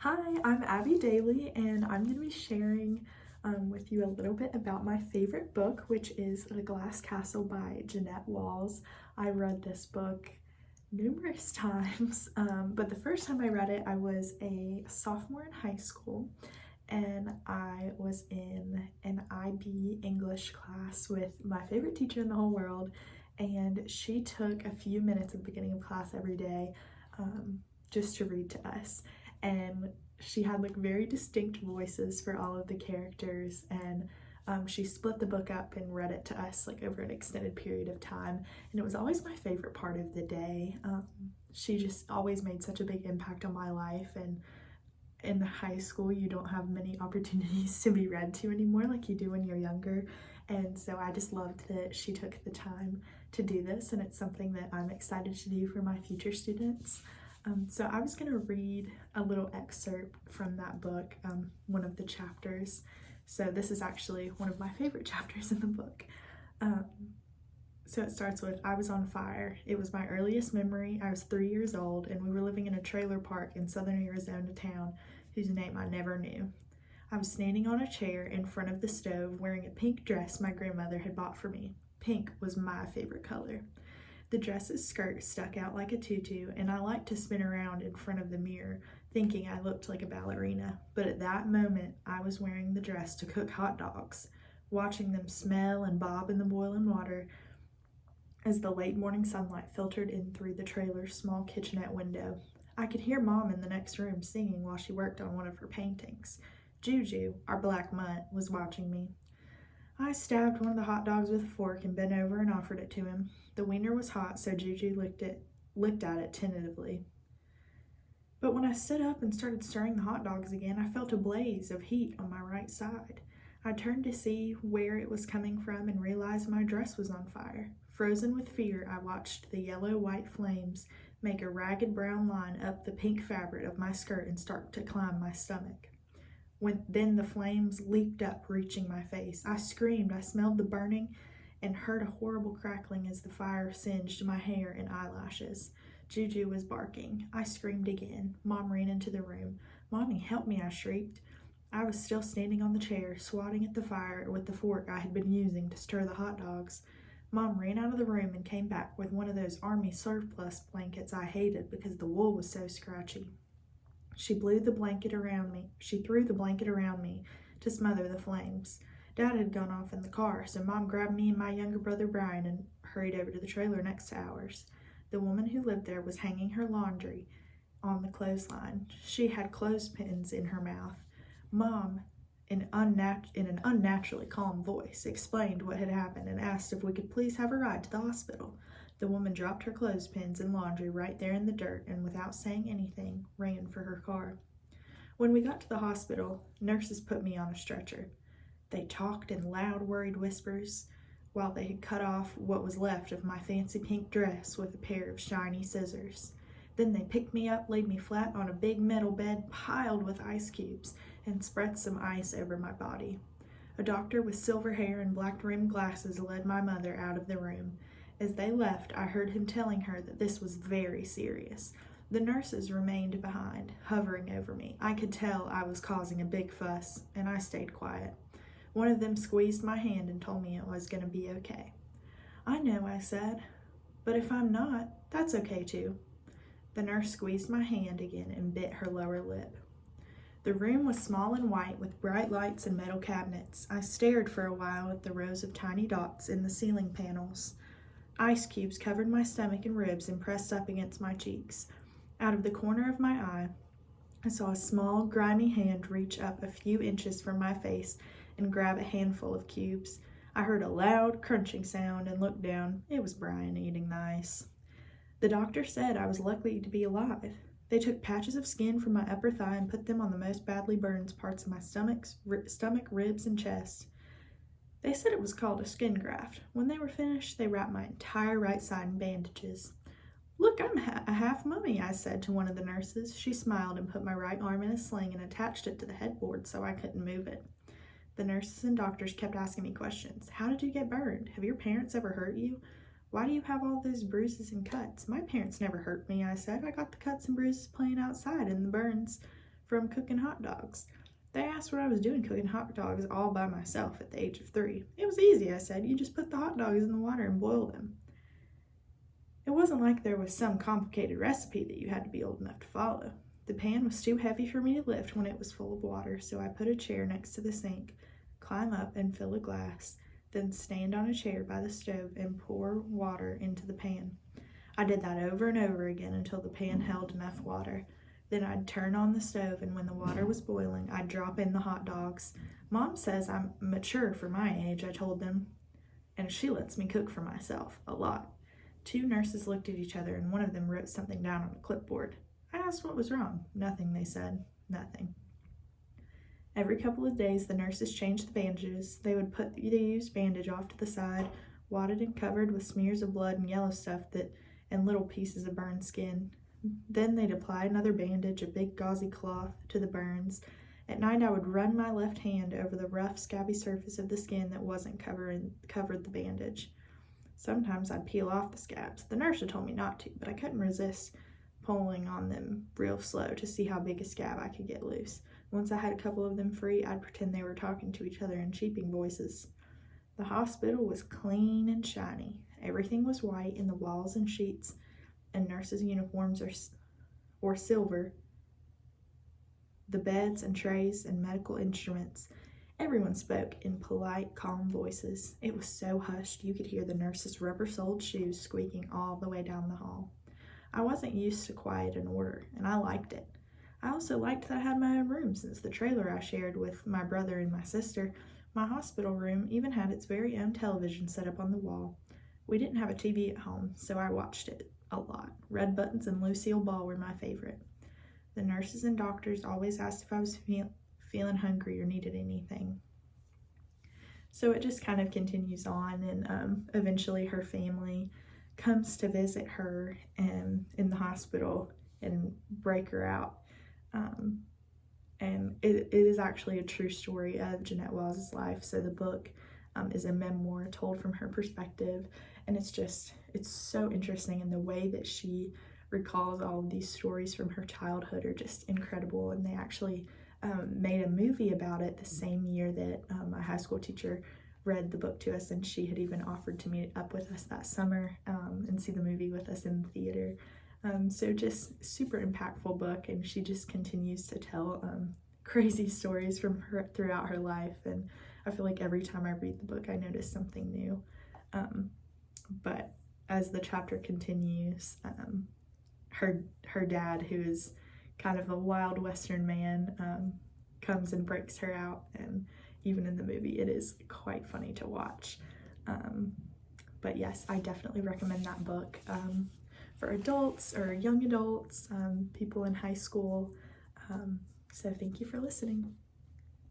Hi, I'm Abby Daly, and I'm going to be sharing with you a little bit about my favorite book, which is The Glass Castle by Jeanette Walls. I read this book numerous times, but the first time I read it, I was a sophomore in high school, and I was in an IB English class with my favorite teacher in the whole world, and she took a few minutes at the beginning of class every day just to read to us. And she had like very distinct voices for all of the characters, and she split the book up and read it to us like over an extended period of time, and it was always my favorite part of the day. She just always made such a big impact on my life, and in high school you don't have many opportunities to be read to anymore like you do when you're younger, and so I just loved that she took the time to do this, and it's something that I'm excited to do for my future students. So I was going to read a little excerpt from that book, one of the chapters. So this is actually one of my favorite chapters in the book. So it starts with, "I was on fire. It was my earliest memory. I was 3 years old, and we were living in a trailer park in southern Arizona town, whose name I never knew. I was standing on a chair in front of the stove wearing a pink dress my grandmother had bought for me. Pink was my favorite color. The dress's skirt stuck out like a tutu, and I liked to spin around in front of the mirror, thinking I looked like a ballerina. But at that moment, I was wearing the dress to cook hot dogs, watching them smell and bob in the boiling water as the late morning sunlight filtered in through the trailer's small kitchenette window. I could hear Mom in the next room singing while she worked on one of her paintings. Juju, our black mutt, was watching me. I stabbed one of the hot dogs with a fork and bent over and offered it to him. The wiener was hot, so Juju licked at it tentatively. But when I stood up and started stirring the hot dogs again, I felt a blaze of heat on my right side. I turned to see where it was coming from and realized my dress was on fire. Frozen with fear, I watched the yellow-white flames make a ragged brown line up the pink fabric of my skirt and start to climb my stomach. Then the flames leaped up, reaching my face. I screamed. I smelled the burning and heard a horrible crackling as the fire singed my hair and eyelashes. Juju was barking. I screamed again. Mom ran into the room. "Mommy, help me," I shrieked. I was still standing on the chair, swatting at the fire with the fork I had been using to stir the hot dogs. Mom ran out of the room and came back with one of those army surplus blankets I hated because the wool was so scratchy. She threw the blanket around me to smother the flames. Dad had gone off in the car, so Mom grabbed me and my younger brother Brian and hurried over to the trailer next to ours. The woman who lived there was hanging her laundry on the clothesline. She had clothespins in her mouth. Mom, in an unnaturally calm voice, explained what had happened and asked if we could please have a ride to the hospital. The woman dropped her clothespins and laundry right there in the dirt and, without saying anything, ran for her car. When we got to the hospital, nurses put me on a stretcher. They talked in loud, worried whispers while they had cut off what was left of my fancy pink dress with a pair of shiny scissors. Then they picked me up, laid me flat on a big metal bed piled with ice cubes, and spread some ice over my body. A doctor with silver hair and black-rimmed glasses led my mother out of the room. As they left, I heard him telling her that this was very serious. The nurses remained behind, hovering over me. I could tell I was causing a big fuss, and I stayed quiet. One of them squeezed my hand and told me it was going to be okay. "I know," I said, "but if I'm not, that's okay too." The nurse squeezed my hand again and bit her lower lip. The room was small and white with bright lights and metal cabinets. I stared for a while at the rows of tiny dots in the ceiling panels. Ice cubes covered my stomach and ribs and pressed up against my cheeks. Out of the corner of my eye, I saw a small, grimy hand reach up a few inches from my face and grab a handful of cubes. I heard a loud, crunching sound and looked down. It was Brian eating the ice. The doctor said I was lucky to be alive. They took patches of skin from my upper thigh and put them on the most badly burned parts of my stomach, ribs, and chest. They said it was called a skin graft. When they were finished, they wrapped my entire right side in bandages. "Look, I'm a half mummy," I said to one of the nurses. She smiled and put my right arm in a sling and attached it to the headboard so I couldn't move it. The nurses and doctors kept asking me questions. "How did you get burned? Have your parents ever hurt you? Why do you have all those bruises and cuts?" "My parents never hurt me," I said. "I got the cuts and bruises playing outside and the burns from cooking hot dogs. They asked what I was doing cooking hot dogs all by myself at the age of 3. It was easy, I said. You just put the hot dogs in the water and boil them. It wasn't like there was some complicated recipe that you had to be old enough to follow. The pan was too heavy for me to lift when it was full of water, so I put a chair next to the sink, climb up and fill a glass, then stand on a chair by the stove and pour water into the pan. I did that over and over again until the pan held enough water. Then I'd turn on the stove, and when the water was boiling, I'd drop in the hot dogs. Mom says I'm mature for my age, I told them, and she lets me cook for myself, a lot. 2 nurses looked at each other, and one of them wrote something down on a clipboard. I asked what was wrong. Nothing, they said. Nothing. Every couple of days, the nurses changed the bandages. They would put the used bandage off to the side, wadded and covered with smears of blood and yellow stuff and little pieces of burned skin. Then they'd apply another bandage, a big gauzy cloth, to the burns. At night, I would run my left hand over the rough, scabby surface of the skin that wasn't covered the bandage. Sometimes I'd peel off the scabs. The nurse had told me not to, but I couldn't resist pulling on them real slow to see how big a scab I could get loose. Once I had a couple of them free, I'd pretend they were talking to each other in cheeping voices. The hospital was clean and shiny. Everything was white in the walls and sheets, and nurses' uniforms or silver. The beds and trays and medical instruments. Everyone spoke in polite, calm voices. It was so hushed you could hear the nurses' rubber-soled shoes squeaking all the way down the hall. I wasn't used to quiet and order, and I liked it. I also liked that I had my own room since the trailer I shared with my brother and my sister. My hospital room even had its very own television set up on the wall. We didn't have a TV at home, so I watched it a lot. Red Buttons and Lucille Ball were my favorite. The nurses and doctors always asked if I was feeling hungry or needed anything. So it just kind of continues on, and eventually her family comes to visit her in the hospital and break her out. And it is actually a true story of Jeanette Wells' life. So the book is a memoir told from her perspective, and it's so interesting, and the way that she recalls all of these stories from her childhood are just incredible. And they actually made a movie about it the same year that my high school teacher read the book to us, and she had even offered to meet up with us that summer and see the movie with us in the theater. So just super impactful book, and she just continues to tell crazy stories from her throughout her life, and I feel like every time I read the book I notice something new. But as the chapter continues, her dad, who is kind of a wild Western man, comes and breaks her out, and even in the movie it is quite funny to watch. But yes, I definitely recommend that book for adults or young adults, people in high school. So thank you for listening.